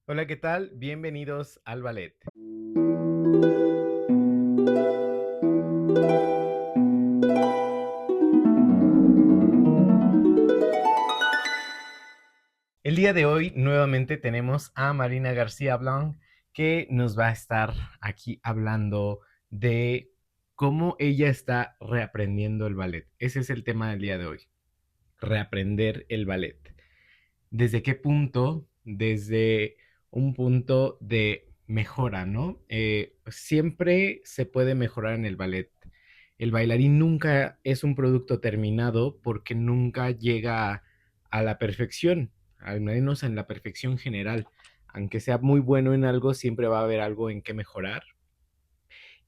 Hola, ¿qué tal? Bienvenidos al ballet. El día de hoy nuevamente tenemos a Marina García Blanc que nos va a estar aquí hablando de cómo ella está reaprendiendo el ballet. Ese es el tema del día de hoy, reaprender el ballet. ¿Desde qué punto? Desde un punto de mejora, ¿no? Siempre se puede mejorar en el ballet. El bailarín nunca es un producto terminado porque nunca llega a la perfección, al menos en la perfección general. Aunque sea muy bueno en algo, siempre va a haber algo en que mejorar.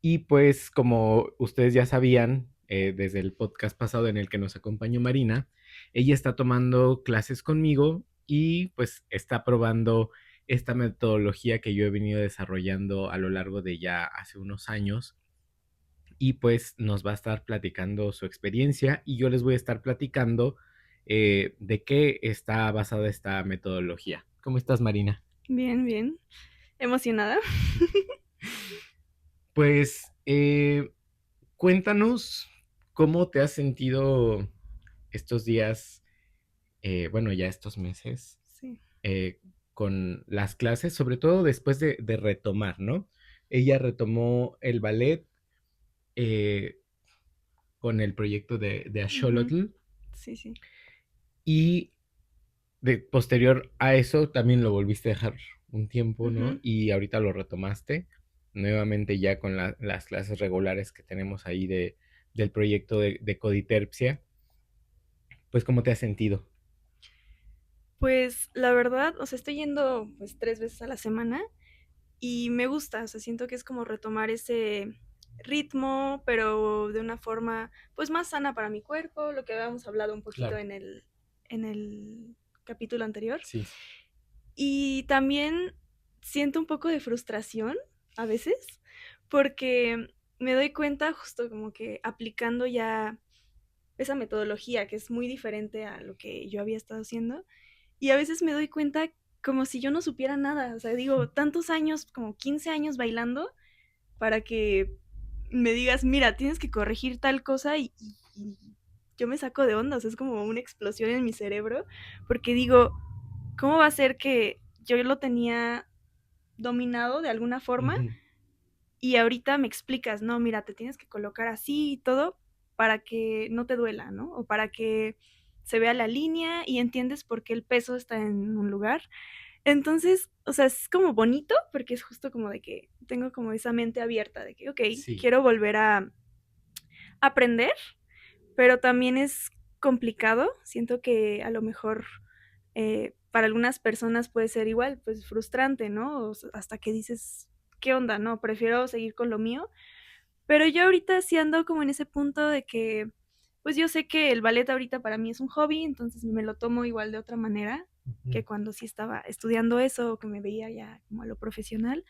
Y pues como ustedes ya sabían, desde el podcast pasado en el que nos acompañó Marina, ella está tomando clases conmigo y pues está probando esta metodología que yo he venido desarrollando a lo largo de ya hace unos años y pues nos va a estar platicando su experiencia y yo les voy a estar platicando de qué está basada esta metodología. ¿Cómo estás, Marina? Bien, bien. Emocionada. Pues cuéntanos cómo te has sentido estos días, bueno, ya estos meses, Sí. eh, con las clases, sobre todo después de retomar, ¿no? Ella retomó el ballet eh, con el proyecto de Ujú. Axolotl Sí, sí. y posterior a eso también lo volviste a dejar un tiempo, ¿no? Ujú. Y ahorita lo retomaste nuevamente ya con las clases regulares que tenemos ahí del proyecto de Coditerpsia. Pues, ¿cómo te has sentido? Pues la verdad, o sea, estoy yendo pues 3 veces a la semana y me gusta, o sea, siento que es como retomar ese ritmo, pero de una forma pues más sana para mi cuerpo, lo que habíamos hablado un poquito Claro, en el capítulo anterior. sí. Y también siento un poco de frustración a veces, porque me doy cuenta justo como que aplicando ya esa metodología que es muy diferente a lo que yo había estado haciendo. Y a veces me doy cuenta como si yo no supiera nada. O sea, digo, tantos años, como 15 años bailando, para que me digas, mira, tienes que corregir tal cosa y yo me saco de onda. O sea, es como una explosión en mi cerebro, porque digo, ¿cómo va a ser que yo lo tenía dominado de alguna forma Ujú. y ahorita me explicas, no, mira, te tienes que colocar así y todo para que no te duela, ¿no? O para que se vea la línea y entiendes por qué el peso está en un lugar. Entonces, o sea, es como bonito porque es justo como de que tengo como esa mente abierta de que, ok, Sí, quiero volver a aprender, pero también es complicado. Siento que a lo mejor para algunas personas puede ser igual, pues frustrante, ¿no? Hasta que dices, ¿qué onda? No, prefiero seguir con lo mío. Pero yo ahorita sí ando como en ese punto de que, pues yo sé que el ballet ahorita para mí es un hobby, entonces me lo tomo igual de otra manera ujú, que cuando sí estaba estudiando eso o que me veía ya como a lo profesional.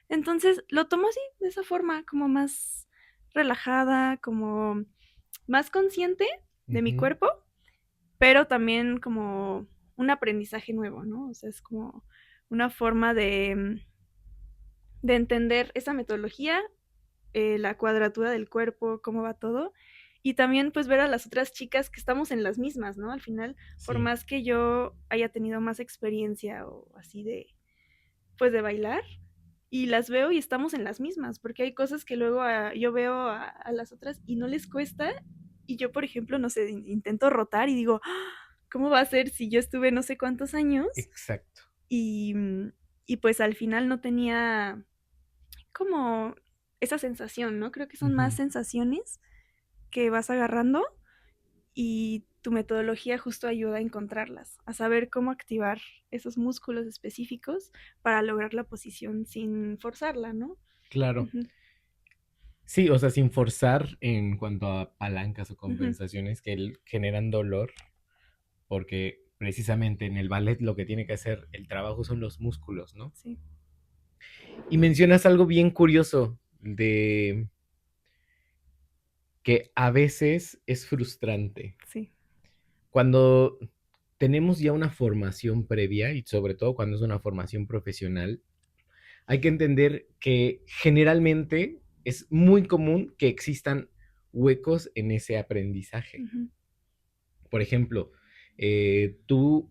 Entonces lo tomo así, de esa forma, como más relajada, como más consciente de mi ujú. cuerpo, pero también como un aprendizaje nuevo, ¿no? O sea, es como una forma de entender esa metodología, la cuadratura del cuerpo, cómo va todo. Y también pues ver a las otras chicas que estamos en las mismas, ¿no? Al final, por Sí, más que yo haya tenido más experiencia o así pues de bailar, y las veo y estamos en las mismas, porque hay cosas que luego yo veo a las otras y no les cuesta, y yo, por ejemplo, no sé, intento rotar y digo, "Ah, ¿cómo va a ser si yo estuve no sé cuántos años?" exacto. Y, y pues al final no tenía como esa sensación, ¿no? Creo que son más Ujú. sensaciones que vas agarrando y tu metodología justo ayuda a encontrarlas, a saber cómo activar esos músculos específicos para lograr la posición sin forzarla, ¿no? Claro. Ujú, Sí, o sea, sin forzar en cuanto a palancas o ujú, compensaciones que generan dolor, porque precisamente en el ballet lo que tiene que hacer el trabajo son los músculos, ¿no? sí, Y mencionas algo bien curioso de que a veces es frustrante. sí. Cuando tenemos ya una formación previa y sobre todo cuando es una formación profesional, hay que entender que generalmente es muy común que existan huecos en ese aprendizaje. Ujú, Por ejemplo, tú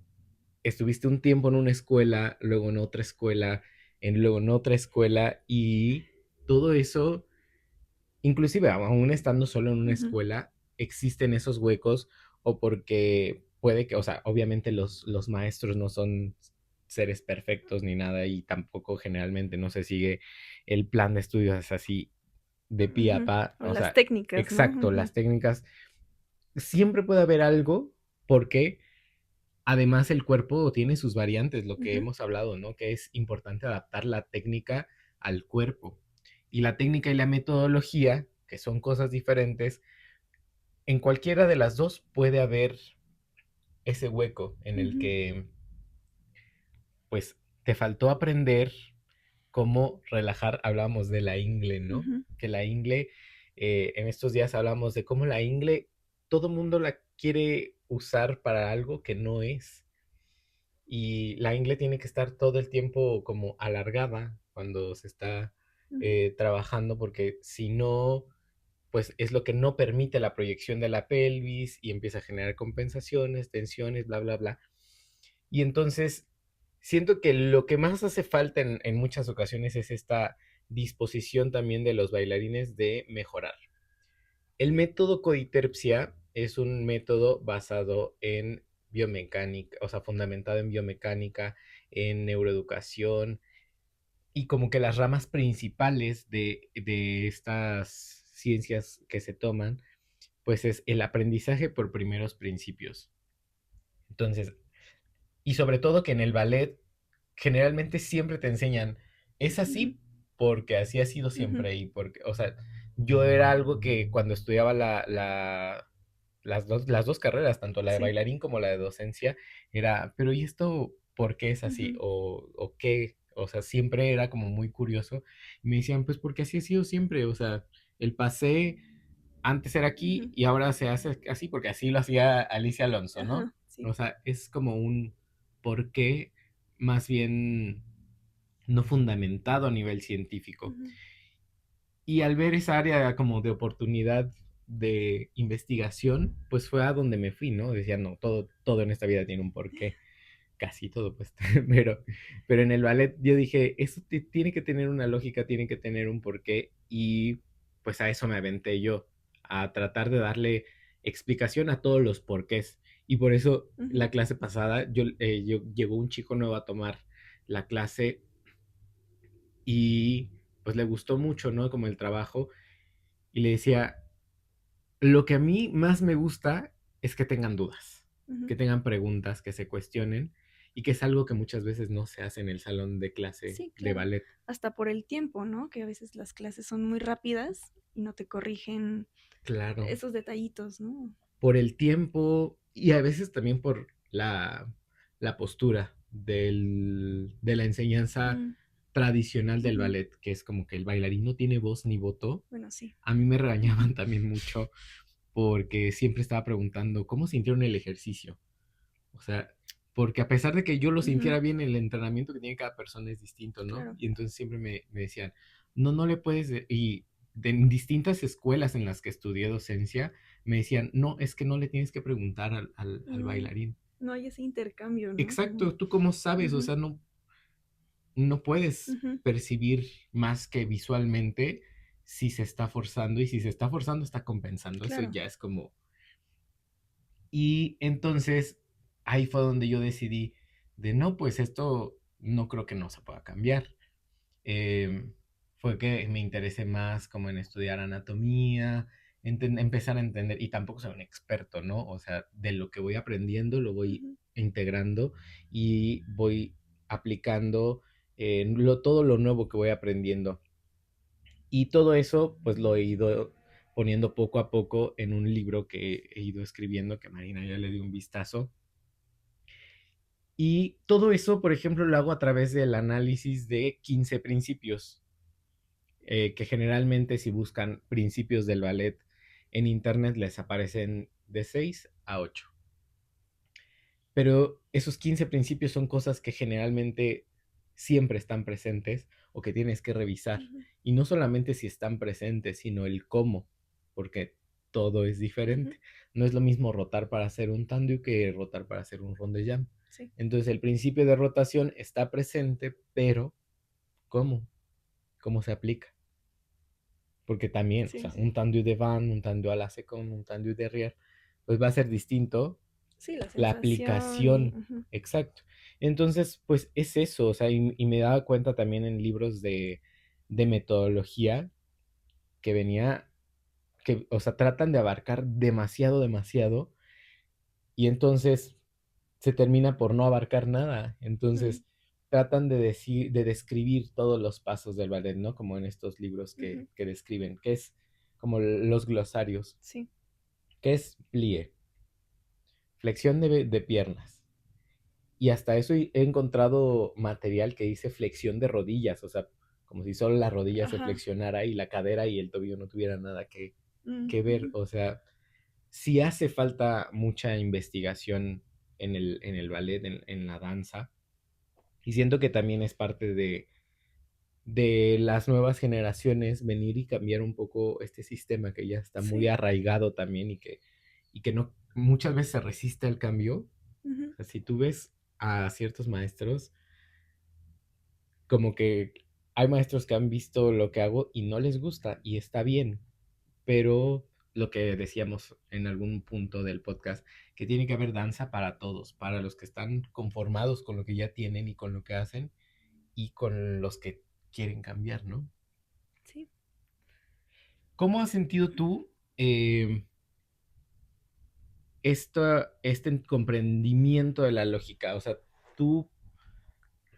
estuviste un tiempo en una escuela, luego en otra escuela, luego en otra escuela y todo eso, inclusive aún estando solo en una ujú, escuela, existen esos huecos o porque puede que, o sea, obviamente los maestros no son seres perfectos ni nada y tampoco generalmente no se sigue el plan de estudios así de pie a ujú. pa, O o las sea, técnicas, ¿no? exacto, Ujú, las técnicas, siempre puede haber algo porque además el cuerpo tiene sus variantes, lo que ujú, hemos hablado, ¿no? Que es importante adaptar la técnica al cuerpo. Y la técnica y la metodología, que son cosas diferentes, en cualquiera de las dos puede haber ese hueco en el ujú, que, pues, te faltó aprender cómo relajar. Hablábamos de la ingle, ¿no? ujú, Que la ingle, en estos días hablamos de cómo la ingle, todo mundo la quiere usar para algo que no es. Y la ingle tiene que estar todo el tiempo como alargada cuando se está ujú, trabajando, porque si no, pues es lo que no permite la proyección de la pelvis y empieza a generar compensaciones, tensiones, bla, bla, bla. Y entonces siento que lo que más hace falta en muchas ocasiones es esta disposición también de los bailarines de mejorar. El método Coditerpsia es un método basado en biomecánica, o sea, fundamentado en biomecánica, en neuroeducación y como que las ramas principales de estas ciencias que se toman, pues es el aprendizaje por primeros principios. Entonces, y sobre todo que en el ballet generalmente siempre te enseñan, es ujú, así porque así ha sido ujú. siempre y porque, o sea, yo era algo que cuando estudiaba las dos carreras, tanto la de Sí. bailarín como la de docencia, era, pero ¿y esto por qué es así? Ujú, O qué? O sea, siempre era como muy curioso. Y me decían, pues porque así ha sido siempre, o sea, el pasé antes era aquí ujú. y ahora se hace así porque así lo hacía Alicia Alonso, ¿no? Ajá, sí. O sea, es como un por qué más bien no fundamentado a nivel científico. Ujú, Y al ver esa área como de oportunidad de investigación, pues fue a donde me fui, ¿no? Decía, no, todo en esta vida tiene un porqué, casi todo, pues, pero, pero en el ballet yo dije, eso tiene que tener una lógica, tiene que tener un porqué, y pues a eso me aventé yo, a tratar de darle explicación a todos los porqués. Y por eso ujú, la clase pasada, llegó un chico nuevo a tomar la clase y pues le gustó mucho, ¿no? Como el trabajo, y le decía, lo que a mí más me gusta es que tengan dudas, ujú. que tengan preguntas, que se cuestionen y que es algo que muchas veces no se hace en el salón de clase Sí, de claro. ballet. Hasta por el tiempo, ¿no? Que a veces las clases son muy rápidas y no te corrigen Claro, esos detallitos, ¿no? por el tiempo y a veces también por la postura de la enseñanza Mm, tradicional del ujú. ballet, que es como que el bailarín no tiene voz ni voto. Bueno, sí. A mí me Ujú, regañaban también mucho porque siempre estaba preguntando, ¿cómo sintieron el ejercicio? O sea, porque a pesar de que yo lo ujú, sintiera bien, el entrenamiento que tiene cada persona es distinto, ¿no? claro. Y entonces siempre me decían, no, no le puedes, y en distintas escuelas en las que estudié docencia, me decían, no, es que no le tienes que preguntar al Mm, bailarín. no hay ese intercambio, ¿no? Como, Exacto, ¿tú cómo sabes? O ujú, sea, no puedes ujú, percibir más que visualmente si se está forzando y si se está forzando está compensando. Eso claro. ya es como... Y entonces ahí fue donde yo decidí de no, pues esto no creo que no se pueda cambiar. Eh, Fue que me interesé más como en estudiar anatomía, empezar a entender, y tampoco soy un experto, ¿no? O sea, de lo que voy aprendiendo lo voy Ujú, integrando y voy aplicando todo lo nuevo que voy aprendiendo. Y todo eso, pues lo he ido poniendo poco a poco en un libro que he ido escribiendo, que Marina ya le dio un vistazo. Y todo eso, por ejemplo, lo hago a través del análisis de 15 principios, que generalmente si buscan principios del ballet en internet les aparecen de 6 a 8. pero esos 15 principios son cosas que generalmente siempre están presentes o que tienes que revisar. Ujú, Y no solamente si están presentes, sino el cómo, porque todo es ujú, diferente. No es lo mismo rotar para hacer un tandu que rotar para hacer un rondellán. sí, Entonces el principio de rotación está presente, pero ¿cómo? ¿Cómo se aplica? Porque también, o sí, sea, sí. un tendu de van, un tendu a la second, un tendu derrière, pues va a ser distinto Sí, la la sensación y... aplicación, ujú, exacto. Entonces, pues es eso, o sea, y me daba cuenta también en libros de metodología que venía, que, o sea, tratan de abarcar demasiado, demasiado, y entonces se termina por no abarcar nada. mm, Entonces, tratan de decir, de describir todos los pasos del ballet, ¿no? Como en estos libros ujú, que describen, que es como los glosarios, sí, que es plie, flexión de piernas. Y hasta eso he encontrado material que dice flexión de rodillas, o sea, como si solo la rodilla se ajá, flexionara y la cadera y el tobillo no tuviera nada que ver. ujú, O sea, sí hace falta mucha investigación en el ballet, en la danza. Y siento que también es parte de las nuevas generaciones venir y cambiar un poco este sistema que ya está muy sí, arraigado también y que no muchas veces se resiste al cambio. ujú, O sea, si tú ves a ciertos maestros, como que hay maestros que han visto lo que hago y no les gusta y está bien, pero lo que decíamos en algún punto del podcast, que tiene que haber danza para todos, para los que están conformados con lo que ya tienen y con lo que hacen y con los que quieren cambiar, ¿no? sí. ¿Cómo has sentido tú este comprendimiento de la lógica? O sea, tú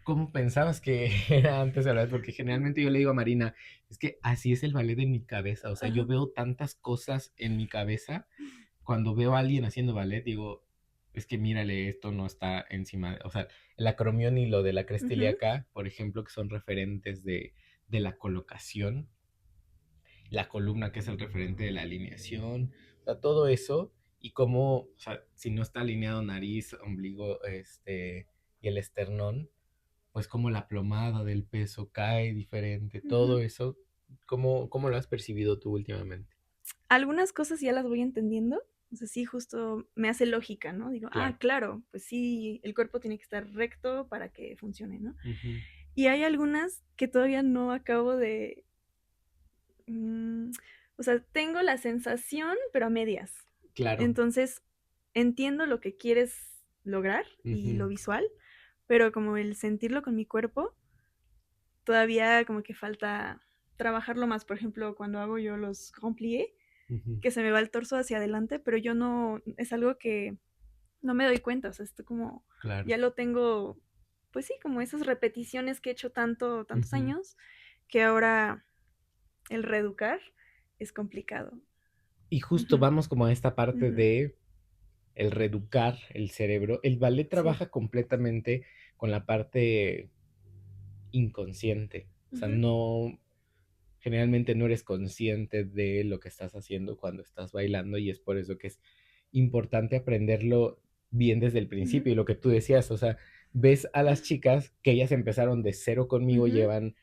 ¿cómo pensabas que era antes de hablar? Porque generalmente yo le digo a Marina, es que así es el ballet en mi cabeza. O sea, yo Ajá, veo tantas cosas en mi cabeza. Cuando veo a alguien haciendo ballet, digo, es que mírale, esto no está encima. O sea, el acromión y lo de la cresta ujú, ilíaca, por ejemplo, que son referentes de la colocación, la columna que es el referente de la alineación, o sea, todo eso. Y cómo, o sea, si no está alineado nariz, ombligo, y el esternón, pues como la plomada del peso cae diferente, todo ujú. eso, ¿cómo lo has percibido tú últimamente? Algunas cosas ya las voy entendiendo. O sea, sí, justo me hace lógica, ¿no? Digo, ah, Claro. claro, pues sí, el cuerpo tiene que estar recto para que funcione, ¿no? Ujú. Y hay algunas que todavía no acabo de... mm, o sea, tengo la sensación, pero a medias. Claro. Entonces, entiendo lo que quieres lograr y lo Ujú, visual, pero como el sentirlo con mi cuerpo, todavía como que falta trabajarlo más. Por ejemplo, cuando hago yo los grand pliés, ujú. que se me va el torso hacia adelante, pero yo no, es algo que no me doy cuenta, o sea, esto como, Claro. ya lo tengo, pues sí, como esas repeticiones que he hecho tantos Ujú, años, que ahora el reeducar es complicado. y justo Ujú, vamos como a esta parte ujú, de el reeducar el cerebro. El ballet sí, trabaja completamente con la parte inconsciente. O sea, ujú, no, generalmente no eres consciente de lo que estás haciendo cuando estás bailando y es por eso que es importante aprenderlo bien desde el ujú, principio. Y lo que tú decías, o sea, ves a las chicas que ellas empezaron de cero conmigo, ujú, llevan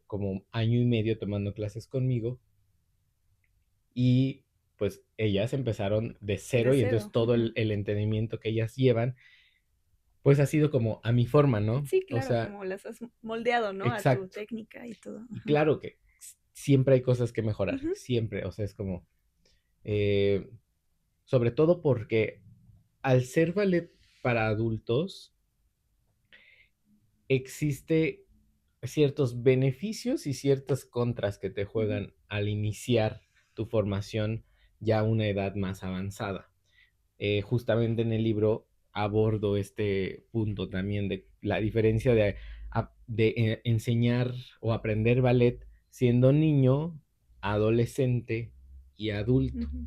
como año y medio tomando clases conmigo y pues ellas empezaron de de cero y entonces cero. todo Ujú. el entendimiento que ellas llevan pues ha sido como a mi forma, ¿no? Sí, O claro, sea, como las has moldeado, ¿no? A tu exacto. técnica y todo. Y Ajá. claro que siempre hay cosas que mejorar, Ujú, siempre, o sea, es como, eh, sobre todo porque al ser ballet para adultos, existe ciertos beneficios y ciertas contras que te ujú, juegan al iniciar tu formación ya a una edad más avanzada. Justamente en el libro abordo este punto también de la diferencia de enseñar o aprender ballet siendo niño, adolescente y adulto. ujú.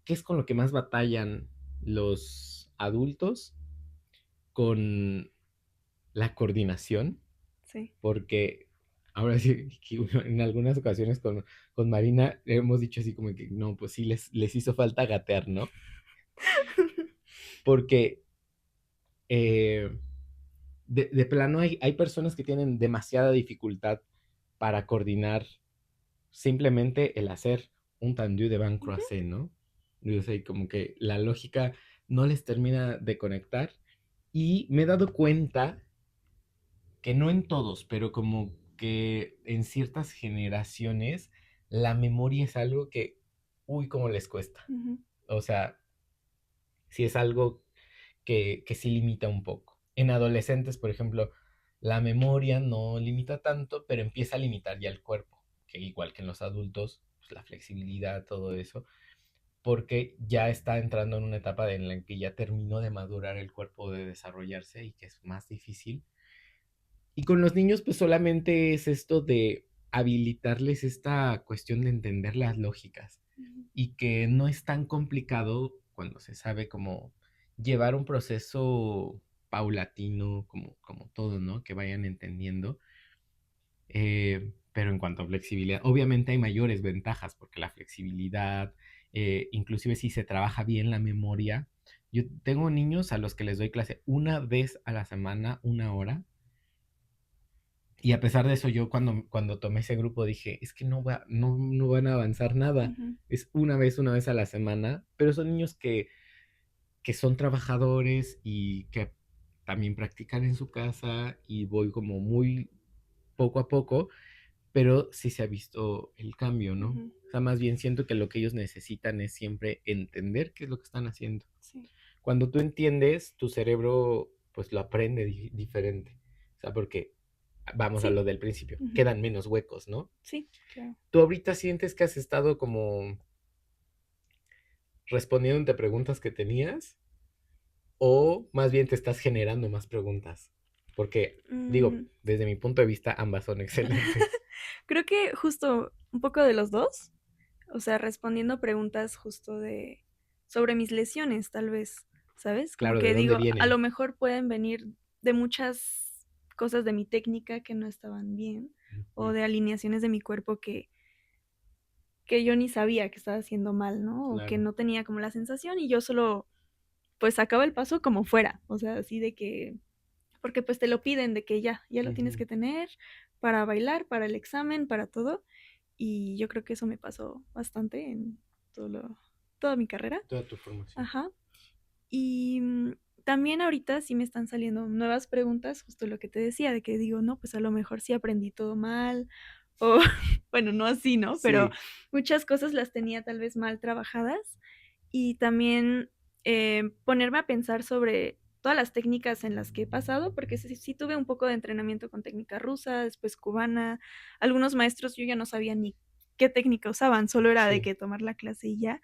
¿Qué es con lo que más batallan los adultos? Con la coordinación, Sí. porque ahora sí, que en algunas ocasiones con Marina hemos dicho así como que no, pues sí les hizo falta gatear, ¿no? porque eh, de plano hay personas que tienen demasiada dificultad para coordinar simplemente el hacer un tendu de Van Ujú, Croisset, ¿no? Yo sé, como que la lógica no les termina de conectar y me he dado cuenta que no en todos, pero como que en ciertas generaciones la memoria es algo que, uy, cómo les cuesta. ujú, O sea, sí es algo que sí limita un poco. En adolescentes, por ejemplo, la memoria no limita tanto, pero empieza a limitar ya el cuerpo, que igual que en los adultos, pues la flexibilidad, todo eso, porque ya está entrando en una etapa en la que ya terminó de madurar el cuerpo, de desarrollarse y que es más difícil. Y con los niños, pues solamente es esto de habilitarles esta cuestión de entender las lógicas ujú, y que no es tan complicado cuando se sabe cómo llevar un proceso paulatino, como todo, ¿no? Que vayan entendiendo. Pero en cuanto a flexibilidad, obviamente hay mayores ventajas porque la flexibilidad, inclusive si se trabaja bien la memoria, yo tengo niños a los que les doy clase una vez a la semana, una hora, y a pesar de eso, yo cuando tomé ese grupo dije, es que no van a avanzar nada. ujú, Es una vez a la semana, pero son niños que son trabajadores y que también practican en su casa y voy como muy poco a poco, pero sí se ha visto el cambio, ¿no? ujú. O sea, más bien siento que lo que ellos necesitan es siempre entender qué es lo que están haciendo. Sí, Cuando tú entiendes, tu cerebro pues lo aprende diferente. O sea, porque vamos a sí, lo del principio, ujú, quedan menos huecos, ¿no? sí, claro. ¿Tú ahorita sientes que has estado como respondiendo a preguntas que tenías o más bien te estás generando más preguntas? Porque digo, Mm, desde mi punto de vista ambas son excelentes. creo que justo un poco de los dos, o sea, respondiendo preguntas justo de sobre mis lesiones, tal vez, ¿sabes? Como Claro, ¿de que dónde digo, a lo vienen? mejor pueden venir de muchas cosas de mi técnica que no estaban bien, o Ujú, de alineaciones de mi cuerpo que yo ni sabía que estaba haciendo mal, ¿no? O que claro. no tenía como la sensación y yo solo, pues, sacaba el paso como fuera, o sea, así de que porque, pues, te lo piden de que ya lo tienes Ujú. que tener para bailar, para el examen, para todo. Y yo creo que eso me pasó bastante en todo lo toda mi carrera. Toda tu formación. Ajá. Y, también ahorita sí me están saliendo nuevas preguntas, justo lo que te decía, de que digo: "No, pues, a lo mejor sí aprendí todo mal", o bueno, no así, ¿no? Pero Sí, muchas cosas las tenía tal vez mal trabajadas. Y también, ponerme a pensar sobre todas las técnicas en las que he pasado, porque sí tuve un poco de entrenamiento con técnica rusa, después cubana. Algunos maestros yo ya no sabía ni qué técnica usaban, solo era de sí, que tomar la clase y ya.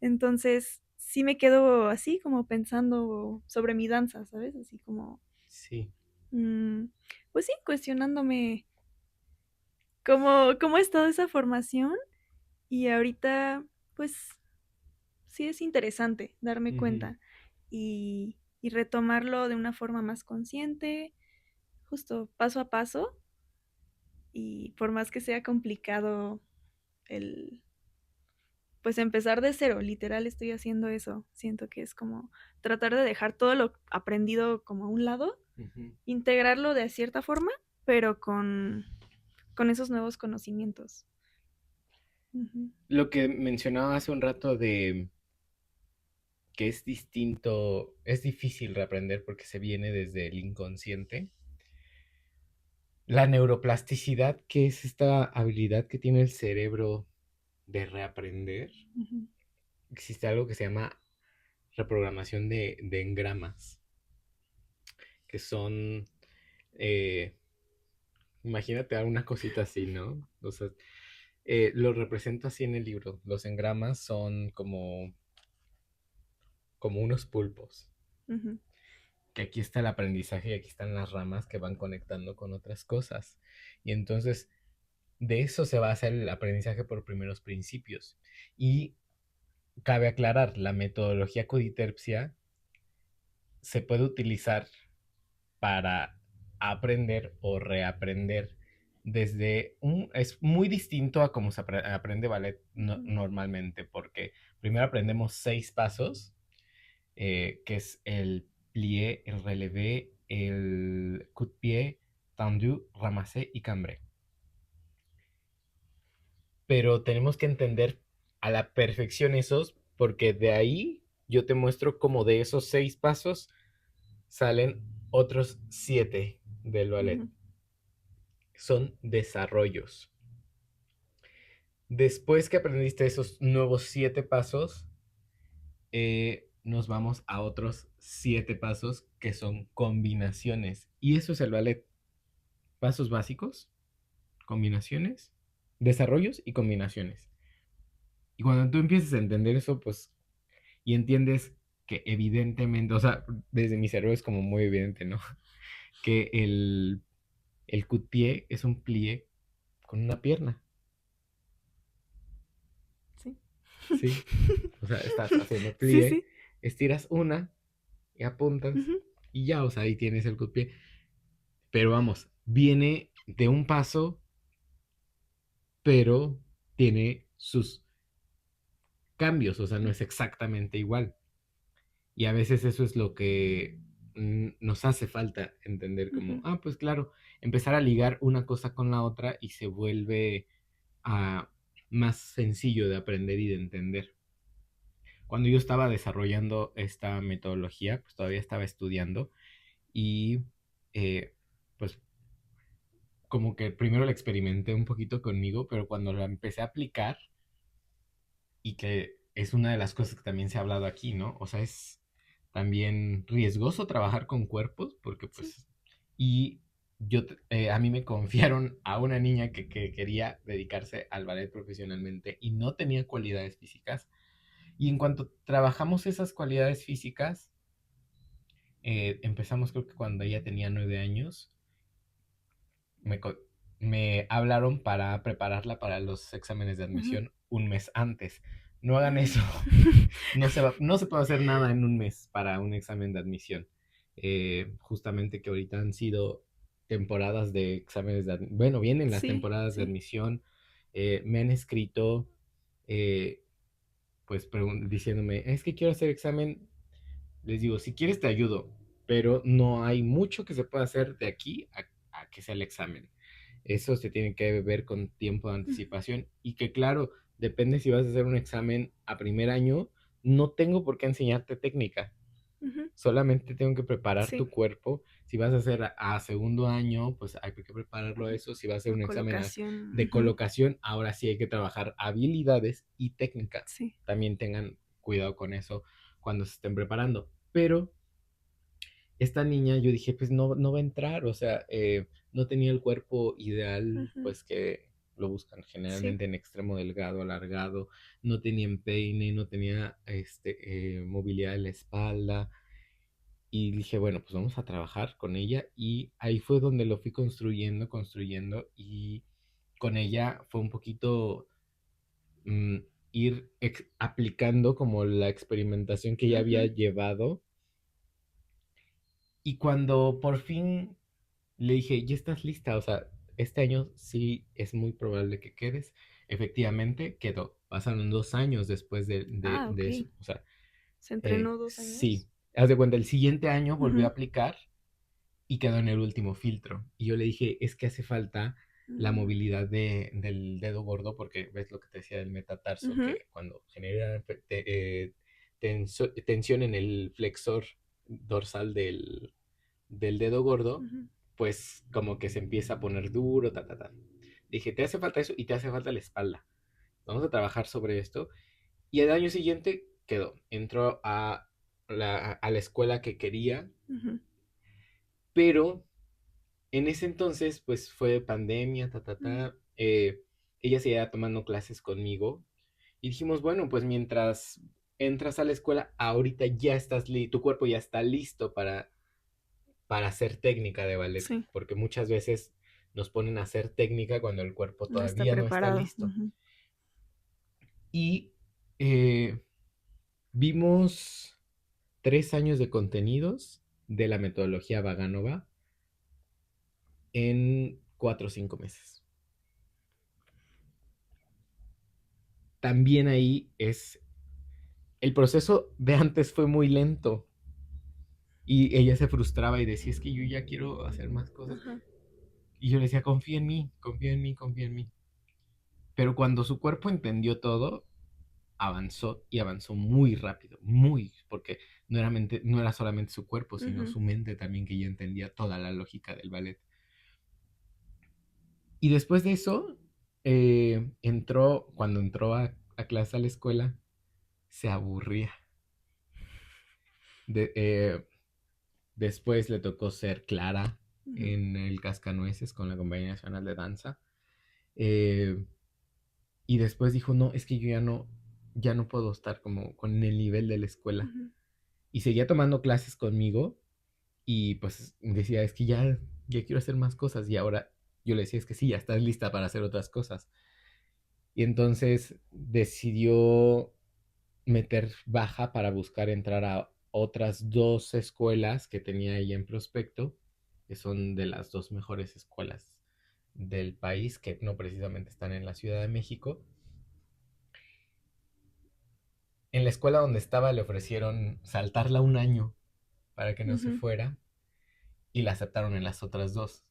Entonces, sí me quedo así como pensando sobre mi danza, ¿sabes? Así como, sí. mm, pues sí, cuestionándome cómo ha estado esa formación y ahorita, pues sí es interesante darme Ujú. cuenta y retomarlo de una forma más consciente, justo paso a paso, y por más que sea complicado el, pues, empezar de cero, literal estoy haciendo eso. Siento que es como tratar de dejar todo lo aprendido como a un lado, Ujú. integrarlo de cierta forma, pero con esos nuevos conocimientos. Ujú, Lo que mencionaba hace un rato de que es distinto, es difícil reaprender porque se viene desde el inconsciente. La neuroplasticidad, que es esta habilidad que tiene el cerebro de reaprender, ujú, existe algo que se llama reprogramación de engramas, que son, eh, imagínate una cosita así, ¿no? O sea, lo represento así en el libro. Los engramas son como unos pulpos, ujú, que aquí está el aprendizaje y aquí están las ramas que van conectando con otras cosas. Y entonces de eso se va a hacer el aprendizaje por primeros principios. Y cabe aclarar, la metodología coditerpsia se puede utilizar para aprender o reaprender es muy distinto a cómo se aprende ballet ujú, normalmente, porque primero aprendemos 6 pasos que es el plié, el relevé, el coup de pied, tendu, ramassé y cambré. Pero tenemos que entender a la perfección esos, porque de ahí yo te muestro como de esos 6 pasos salen otros 7 del ballet. Ujú. Son desarrollos. Después que aprendiste esos nuevos 7 pasos, nos vamos a otros 7 pasos que son combinaciones. Y eso es el ballet. Pasos básicos, combinaciones, desarrollos y combinaciones. Y cuando tú empieces a entender eso, pues, y entiendes que evidentemente, o sea, desde mi cerebro es como muy evidente, ¿no? Que el coup de pied es un plié con una pierna, Sí. ¿sí? O sea, estás haciendo Sí, plié, sí. estiras una y apuntas Ujú, y ya, o sea, ahí tienes el coup de pied. Pero vamos, viene de un paso, pero tiene sus cambios, o sea, no es exactamente igual. Y a veces eso es lo que nos hace falta entender como, ujú, pues claro, empezar a ligar una cosa con la otra y se vuelve ah, más sencillo de aprender y de entender. Cuando yo estaba desarrollando esta metodología, pues todavía estaba estudiando y eh, pues como que primero la experimenté un poquito conmigo, pero cuando la empecé a aplicar, y que es una de las cosas que también se ha hablado aquí, ¿no? O sea, es también riesgoso trabajar con cuerpos, porque sí. pues, y a mí me confiaron a una niña que quería dedicarse al ballet profesionalmente y no tenía cualidades físicas. Y en cuanto trabajamos esas cualidades físicas, empezamos creo que cuando ella tenía 9 años, me, me hablaron para prepararla para los exámenes de Ujú. admisión un mes antes. No hagan Mm. eso. No se puede hacer nada en un mes para un examen de admisión. Justamente que ahorita han sido temporadas de exámenes de admisión. Bueno, vienen las Sí, temporadas de sí. admisión. Me han escrito, eh, pues diciéndome, es que quiero hacer examen. Les digo, si quieres te ayudo, pero no hay mucho que se pueda hacer de aquí a que sea el examen. Eso se tiene que ver con tiempo de Ujú, anticipación y que claro, depende si vas a hacer un examen a primer año, no tengo por qué enseñarte técnica, ujú. solamente tengo que preparar Sí. tu cuerpo. Si vas a hacer a segundo año, pues hay que prepararlo a Ujú. eso. Si vas a hacer La un examen colocación. de Ujú. colocación, ahora sí hay que trabajar habilidades y técnica. Sí. También tengan cuidado con eso cuando se estén preparando. Pero esta niña, yo dije, pues no, no va a entrar, o sea, no tenía el cuerpo ideal, Ujú. pues que lo buscan Sí. generalmente en extremo delgado, alargado, no tenía empeine, no tenía movilidad de la espalda, y dije, bueno, pues vamos a trabajar con ella, y ahí fue donde lo fui construyendo, construyendo, y con ella fue un poquito mm, ir aplicando como la experimentación que ella había Ujú, llevado, y cuando por fin le dije, ya estás lista, o sea, este año sí es muy probable que quedes. Efectivamente, quedó. Pasaron 2 años después Ah, de eso. ok. O sea, Se entrenó 2 años. sí. Haz de cuenta, el siguiente año volvió a Ujú. aplicar y quedó en el último filtro. Y yo le dije, es que hace falta la Mm. movilidad del dedo gordo, porque ves lo que te decía del metatarso, Ujú, que cuando genera tensión en el flexor dorsal del dedo gordo, ujú. pues como que se empieza a poner duro, ta, ta, ta. Dije, te hace falta eso y te hace falta la espalda. Vamos a trabajar sobre esto. Y el año siguiente quedó. Entró a la escuela que quería, Ujú, pero en ese entonces, pues fue pandemia, ta, ta, mm, ta. Ella seguía tomando clases conmigo. Y dijimos, bueno, pues mientras entras a la escuela, ahorita ya estás, tu cuerpo ya está listo para hacer técnica de ballet, sí, porque muchas veces nos ponen a hacer técnica cuando el cuerpo no está todavía no está preparado. listo. Ujú, Y eh, vimos 3 años de contenidos de la metodología Vaganova en 4 o 5 meses. También ahí es el proceso de antes fue muy lento y ella se frustraba y decía, es que yo ya quiero hacer más cosas. Ajá. Y yo le decía, confía en mí, confía en mí, confía en mí. Pero cuando su cuerpo entendió todo, avanzó y avanzó muy rápido, muy, porque no era solamente su cuerpo, sino Ujú. su mente también que ya entendía toda la lógica del ballet. Y después de eso, cuando entró a clase a la escuela, se aburría. De, después le tocó ser Clara Ujú. en el Cascanueces con la Compañía Nacional de Danza. Eh, y después dijo, no, es que yo ya no puedo estar como con el nivel de la escuela. Ujú. Y seguía tomando clases conmigo y pues decía, es que ya quiero hacer más cosas. Y ahora yo le decía, es que sí, ya estás lista para hacer otras cosas. Y entonces decidió meter baja para buscar entrar a otras dos escuelas que tenía ella en prospecto, que son de las dos mejores escuelas del país, que no precisamente están en la Ciudad de México. En la escuela donde estaba le ofrecieron saltarla un año para que no se Ujú. fuera y la aceptaron en las otras dos.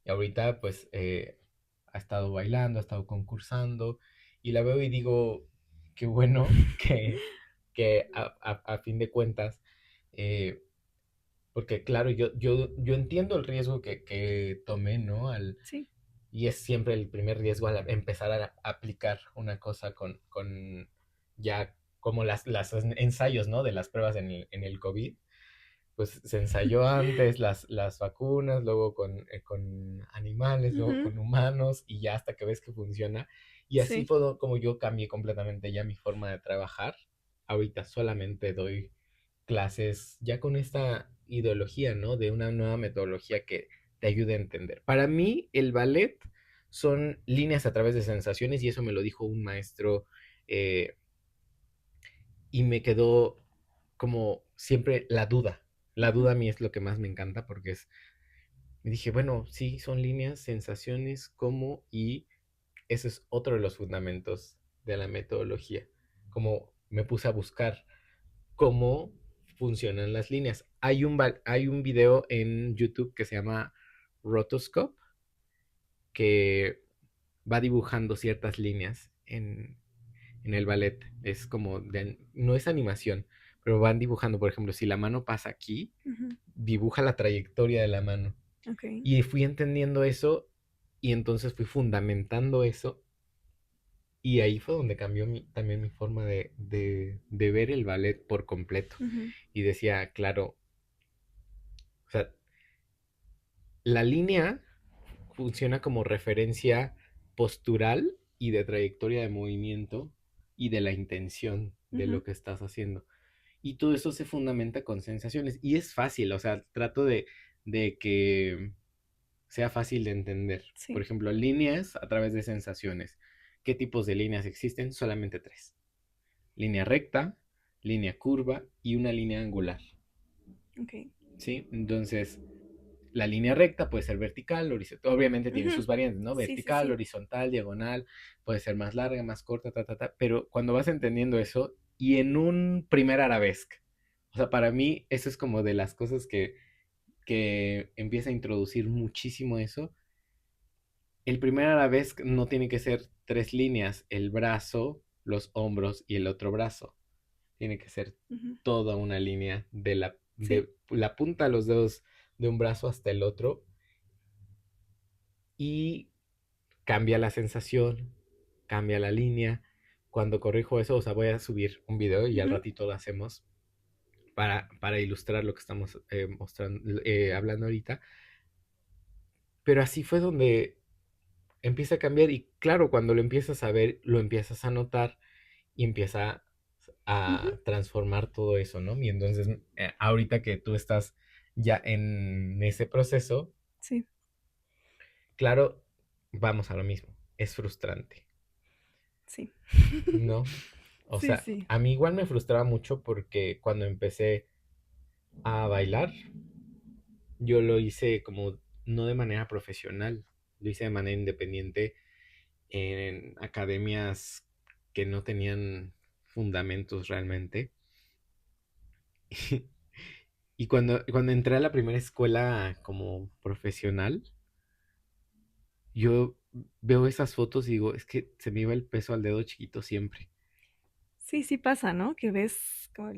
Y ahorita pues ha estado bailando, ha estado concursando y la veo y digo, qué bueno que a fin de cuentas, eh, porque claro, yo entiendo el riesgo que tomé, ¿no? Sí. Y es siempre el primer riesgo al empezar a aplicar una cosa con ya como las ensayos, ¿no? De las pruebas en el COVID, pues se ensayó antes las vacunas, luego con animales, luego Ujú. con humanos, y ya hasta que ves que funciona. Y así Sí. fue como yo cambié completamente ya mi forma de trabajar. Ahorita solamente doy clases ya con esta ideología, ¿no? De una nueva metodología que te ayude a entender. Para mí, el ballet son líneas a través de sensaciones, y eso me lo dijo un maestro, eh, y me quedó como siempre la duda. La Ujú. duda a mí es lo que más me encanta porque me dije, bueno, sí, son líneas, sensaciones, cómo, y ese es otro de los fundamentos de la metodología. Como me puse a buscar cómo funcionan las líneas. Hay un video en YouTube que se llama Rotoscope que va dibujando ciertas líneas en el ballet. Es como, no es animación, pero van dibujando, por ejemplo, si la mano pasa aquí, Ujú. dibuja la trayectoria de la mano. Ok. Y fui entendiendo eso y entonces fui fundamentando eso y ahí fue donde cambió también mi forma de ver el ballet por completo. Ujú. Y decía, claro, o sea, la línea funciona como referencia postural y de trayectoria de movimiento y de la intención de Ujú. lo que estás haciendo. Y todo eso se fundamenta con sensaciones. Y es fácil, o sea, trato de que sea fácil de entender. Por Sí. ejemplo, líneas a través de sensaciones. ¿Qué tipos de líneas existen? Solamente tres. Línea recta, línea curva y una línea angular. Ok. ¿Sí? Entonces, la línea recta puede ser vertical, horizontal, obviamente tiene Ujú. sus variantes, ¿no? Sí, sí, Vertical, sí. horizontal, diagonal, puede ser más larga, más corta, pero cuando vas entendiendo eso y en un primer arabesque, o sea, para mí eso es como de las cosas que empieza a introducir muchísimo eso. El primer arabesque no tiene que ser tres líneas, el brazo, los hombros y el otro brazo. Tiene que ser Ujú. toda una línea Sí. de la punta de los dedos de un brazo hasta el otro y cambia la sensación, cambia la línea. Cuando corrijo eso, o sea, voy a subir un video y al Ujú. ratito lo hacemos para ilustrar lo que estamos mostrando, hablando ahorita. Pero así fue donde empieza a cambiar y claro, cuando lo empiezas a ver, lo empiezas a notar y empieza Ujú. a transformar todo eso, ¿no? Y entonces, ahorita que tú estás ya en ese proceso, Sí. claro, vamos a lo mismo, es frustrante, Sí. ¿no? O Sí, sea, sí. a mí igual me frustraba mucho porque cuando empecé a bailar, yo lo hice como no de manera profesional, lo hice de manera independiente en academias que no tenían fundamentos realmente. Y cuando entré a la primera escuela como profesional, yo veo esas fotos y digo, es que se me iba el peso al dedo chiquito siempre. Sí, sí pasa, ¿no? Que ves como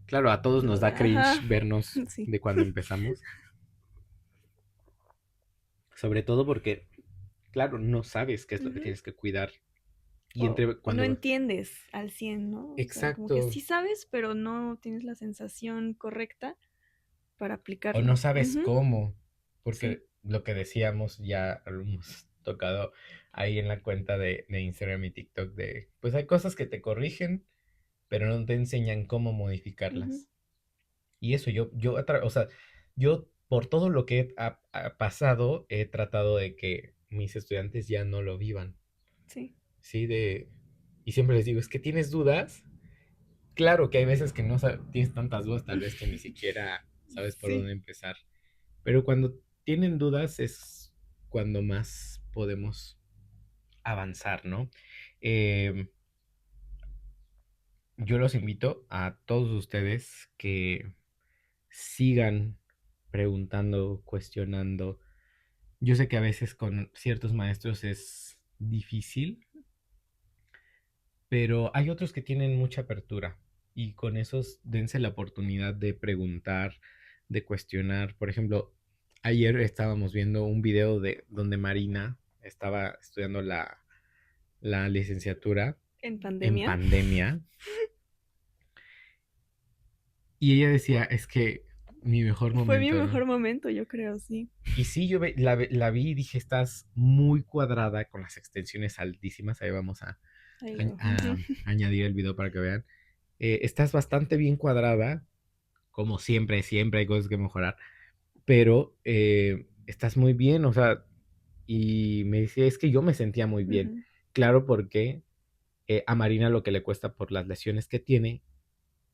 Claro, a todos nos da Ajá, cringe vernos sí. de cuando empezamos, sobre todo porque, claro, no sabes qué es lo que Ujú. tienes que cuidar. Y O, entre o no cuando... entiendes al 100, ¿no? O sea, como que Exacto. sí sabes, pero no tienes la sensación correcta para O no aplicarlo. sabes Ujú, cómo, sí. porque lo que decíamos ya lo hemos tocado ahí en la cuenta de Instagram y TikTok de, pues hay cosas que te corrigen, pero no te enseñan cómo Ujú, modificarlas. Y eso o sea, yo por todo lo que ha pasado, he tratado de que mis estudiantes ya no lo vivan, sí. ¿sí? Y siempre les digo, es que tienes dudas. Claro que hay veces que no tienes tantas dudas, tal vez que ni siquiera sabes por Sí. dónde empezar. Pero cuando tienen dudas es cuando más podemos avanzar, ¿no? Eh, yo los invito a todos ustedes que sigan preguntando, cuestionando. Yo sé que a veces con ciertos maestros es difícil, pero hay otros que tienen mucha apertura y con esos dense la oportunidad de preguntar, de cuestionar. Por ejemplo, ayer estábamos viendo un video de donde Marina estaba estudiando la licenciatura En en pandemia. pandemia y ella decía, es que mi mejor Fue mi momento, ¿no? mejor momento, yo creo, sí. Y sí, la vi y dije, estás muy cuadrada con las extensiones altísimas. Ahí vamos Ahí a- luego. a añadir el video para que vean. Estás bastante bien cuadrada, como siempre, siempre hay cosas que mejorar, pero estás muy bien, o sea, y me dice, es que yo me sentía muy bien. Ujú, Claro, porque a Marina lo que le cuesta por las lesiones que tiene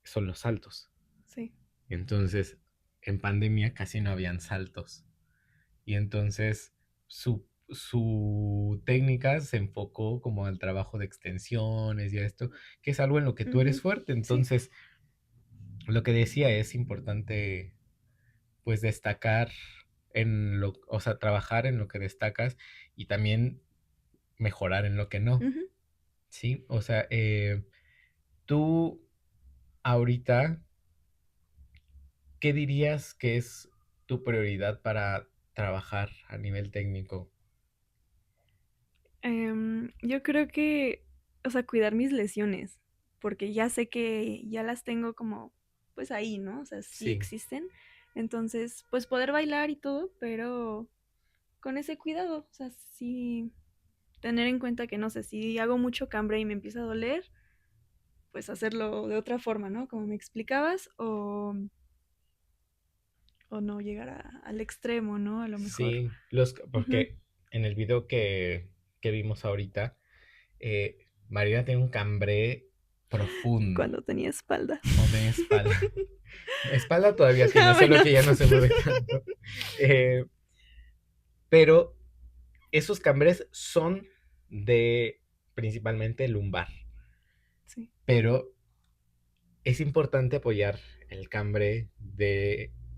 son los saltos. sí. Entonces, en pandemia casi no habían saltos. Y entonces su técnica se enfocó como al trabajo de extensiones y a esto, que es algo en lo que tú eres Ujú, fuerte. sí. Entonces, lo que decía es importante pues destacar o sea, trabajar en lo que destacas y también mejorar en lo que no, Ujú. ¿sí? O sea, tú ahorita, ¿qué dirías que es tu prioridad para trabajar a nivel técnico? Yo creo que, o sea, cuidar mis lesiones, porque ya sé que ya las tengo como, pues ahí, ¿no? O sea, sí Sí, existen. Entonces, pues poder bailar y todo, pero con ese cuidado, o sea, sí tener en cuenta que, no sé, si hago mucho cambre y me empieza a doler, pues hacerlo de otra forma, ¿no? Como me explicabas, o no llegar al extremo, ¿no? A lo mejor. sí, Ujú. porque en el video que vimos ahorita, Marina tiene un cambré profundo, Cuando tenía espalda. no tiene espalda. Espalda todavía Ah, tiene, solo bueno. que ya no se mueve tanto. Eh, pero esos cambres son de principalmente lumbar, Sí. pero es importante apoyar el cambre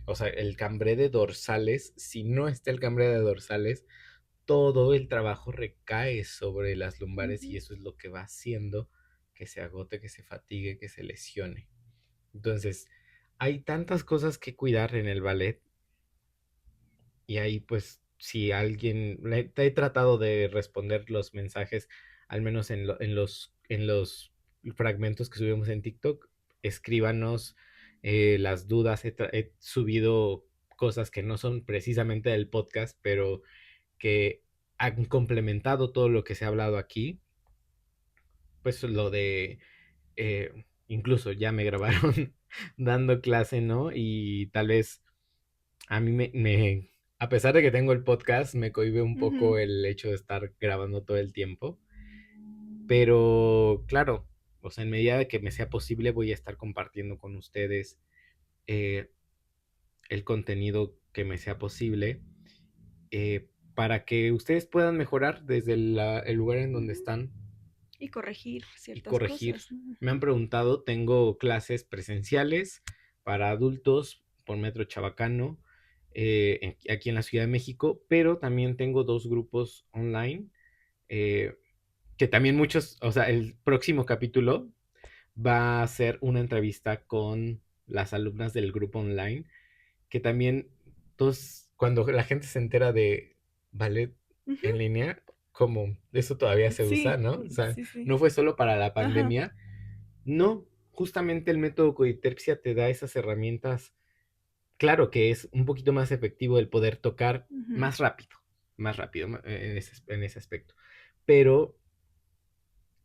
o sea, el cambre de dorsales. Si no está el cambre de dorsales, todo el trabajo recae sobre las lumbares y Ujú, eso es lo que va haciendo que se agote, que se fatigue, que se lesione. Entonces, hay tantas cosas que cuidar en el ballet y ahí pues si alguien, he tratado de responder los mensajes, al menos en los fragmentos que subimos en TikTok, escríbanos las dudas, he subido cosas que no son precisamente del podcast, pero que han complementado todo lo que se ha hablado aquí, pues lo de, incluso ya me grabaron dando clase, ¿no? Y tal vez a mí a pesar de que tengo el podcast, me cohíbe un ujú, poco el hecho de estar grabando todo el tiempo. Pero claro, o sea, en medida de que me sea posible, voy a estar compartiendo con ustedes eh, el contenido que me sea posible para que ustedes puedan mejorar desde el lugar en donde ujú. están. Y corregir y ciertas corregir. cosas, ¿no? Me han preguntado, tengo clases presenciales para adultos por Metro Chabacano, aquí en la Ciudad de México, pero también tengo dos grupos online, eh, que también muchos, o sea, el próximo capítulo va a ser una entrevista con las alumnas del grupo online, que también todos, cuando la gente se entera de ballet Ujú, en línea, como eso todavía se usa, sí, ¿no? O sea, sí, sí. no fue solo para la Ajá. pandemia, no, justamente el método Coditerpsia te da esas herramientas. Claro que es un poquito más efectivo el poder tocar Ujú, más rápido en ese aspecto. Pero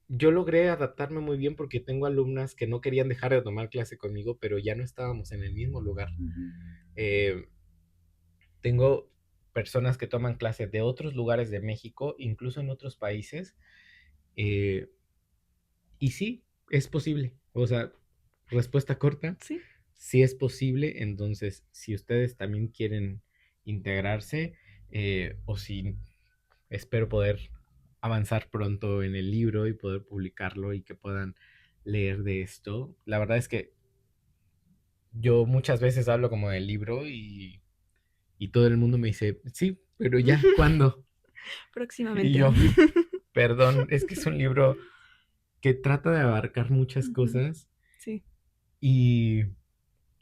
yo logré adaptarme muy bien porque tengo alumnas que no querían dejar de tomar clase conmigo, pero ya no estábamos en el mismo lugar. ujú. Eh, Tengo personas que toman clases de otros lugares de México, incluso en otros países, eh, y sí, es posible. O sea, respuesta corta, Sí, sí es posible. Entonces, si ustedes también quieren integrarse, o si espero poder avanzar pronto en el libro y poder publicarlo y que puedan leer de esto. La verdad es que yo muchas veces hablo como del libro y todo el mundo me dice, sí, pero ya, ¿cuándo? Y próximamente. yo, perdón, es que es un libro que trata de abarcar muchas Ujú, cosas sí, y,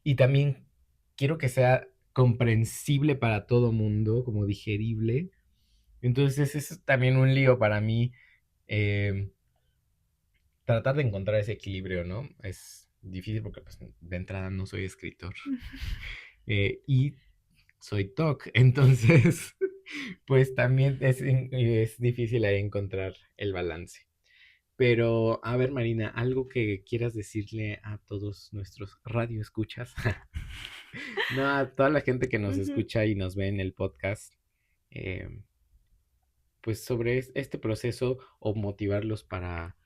y también quiero que sea comprensible para todo mundo, como digerible. Entonces es también un lío para mí, eh, tratar de encontrar ese equilibrio, ¿no? Es difícil porque pues, de entrada no soy escritor, y soy TOC, entonces pues también es difícil ahí encontrar el balance. Pero, a ver, Marina, algo que quieras decirle a todos nuestros radioescuchas, no, a toda la gente que nos ujú. escucha y nos ve en el podcast, eh, pues sobre este proceso o motivarlos para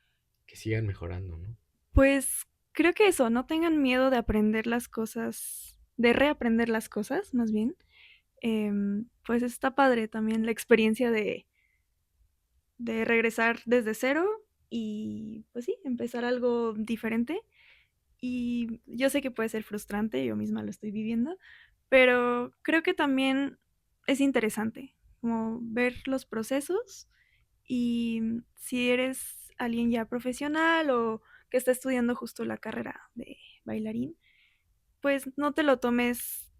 que sigan mejorando, ¿no? Pues creo que eso, no tengan miedo de aprender las cosas, de reaprender las cosas, más bien. Pues está padre también la experiencia de regresar desde cero y pues sí, empezar algo diferente. Y yo sé que puede ser frustrante, yo misma lo estoy viviendo, pero creo que también es interesante como ver los procesos y si eres alguien ya profesional o que está estudiando justo la carrera de bailarín, pues no te lo tomes,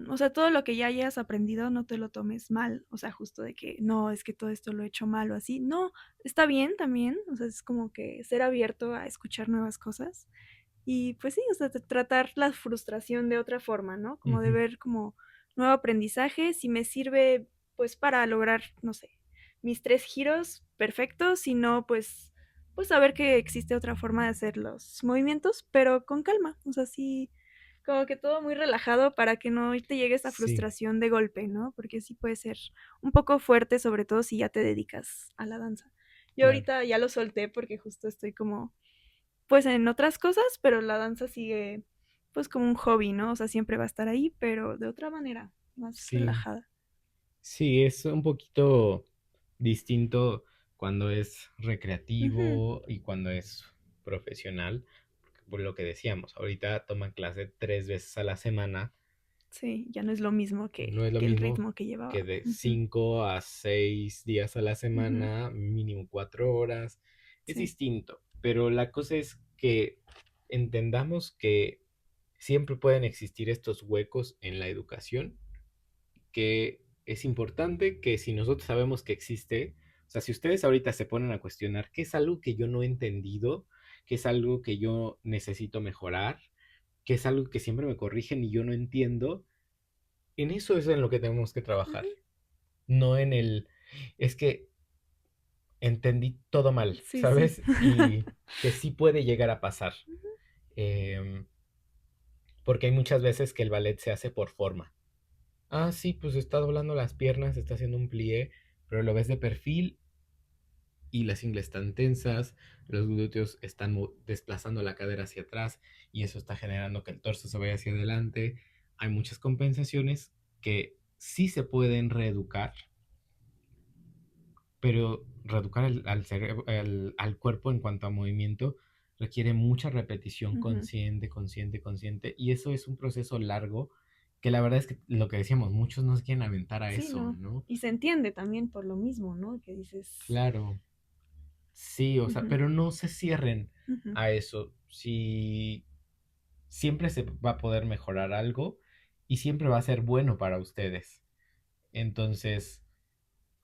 o sea, todo lo que ya hayas aprendido no te lo tomes mal, o sea, justo de que no, es que todo esto lo he hecho mal o así, no, está bien también, o sea, es como que ser abierto a escuchar nuevas cosas y pues sí, o sea, tratar la frustración de otra forma, ¿no? Como de Ujú. ver como nuevo aprendizaje, si me sirve pues para lograr, no sé, mis 3 giros perfectos, si no, pues saber que existe otra forma de hacer los movimientos, pero con calma, o sea, sí, como que todo muy relajado para que no te llegue esa Sí, frustración de golpe, ¿no? Porque sí puede ser un poco fuerte, sobre todo si ya te dedicas a la danza. Yo claro. ahorita ya lo solté porque justo estoy como pues en otras cosas, pero la danza sigue pues como un hobby, ¿no? O sea, siempre va a estar ahí, pero de otra manera, más Sí, relajada. sí, es un poquito distinto cuando es Ujú. recreativo y cuando es profesional, porque por lo que decíamos, ahorita toman clase 3 veces a la semana. Sí, ya no es lo mismo No es lo que el mismo ritmo que que llevaba. de Ujú, 5 a 6 días a la ujú, semana, mínimo 4 horas. Es sí. distinto, pero la cosa es que entendamos que siempre pueden existir estos huecos en la educación, que es importante que si nosotros sabemos que existe, o sea, si ustedes ahorita se ponen a cuestionar qué es algo que yo no he entendido, qué es algo que yo necesito mejorar, qué es algo que siempre me corrigen y yo no entiendo, en eso es en lo que tenemos que trabajar, Ujú, no en el, es que entendí todo mal, sí, sí. ¿sabes? Y que sí puede llegar a pasar, Ujú, em, porque hay muchas veces que el ballet se hace por forma. Ah, sí, pues está doblando las piernas, está haciendo un plié, pero lo ves de perfil y las ingles están tensas, los glúteos están desplazando la cadera hacia atrás y eso está generando que el torso se vaya hacia adelante. Hay muchas compensaciones que sí se pueden reeducar, pero reeducar al cerebro, al cuerpo en cuanto a movimiento requiere mucha repetición Ujú. consciente, consciente, consciente, y eso es un proceso largo que la verdad es que lo que decíamos, muchos no se quieren aventar a Sí, eso, no. ¿no? Y se entiende también por lo mismo, ¿no? Que dices, Claro, sí, o sea, ujú, pero no se cierren ujú, a eso. Si siempre se va a poder mejorar algo y siempre va a ser bueno para ustedes. Entonces,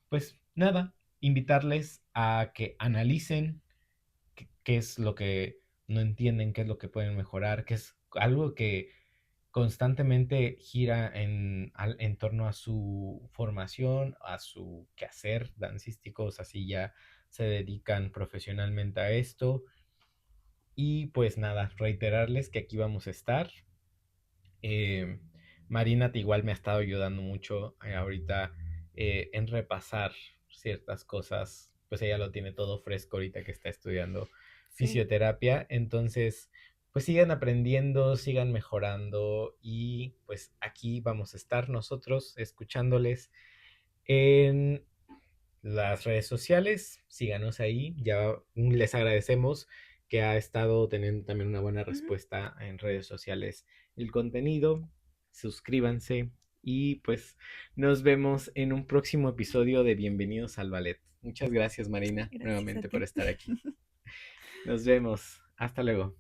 pues nada, invitarles a que analicen qué es lo que no entienden, qué es lo que pueden mejorar, qué es algo que constantemente gira en torno a su formación, a su quehacer dancístico, o sea, si ya se dedican profesionalmente a esto. Y pues nada, reiterarles que aquí vamos a estar. Eh, Marina igual me ha estado ayudando mucho ahorita en repasar ciertas cosas, pues ella lo tiene todo fresco ahorita que está estudiando sí. fisioterapia, entonces pues sigan aprendiendo, sigan mejorando y pues aquí vamos a estar nosotros escuchándoles en las redes sociales, síganos ahí, ya les agradecemos que ha estado teniendo también una buena Ujú. respuesta en redes sociales el contenido, suscríbanse y pues nos vemos en un próximo episodio de Bienvenidos al Ballet. Muchas gracias Marina Gracias a nuevamente por ti. estar aquí. Nos vemos, hasta luego.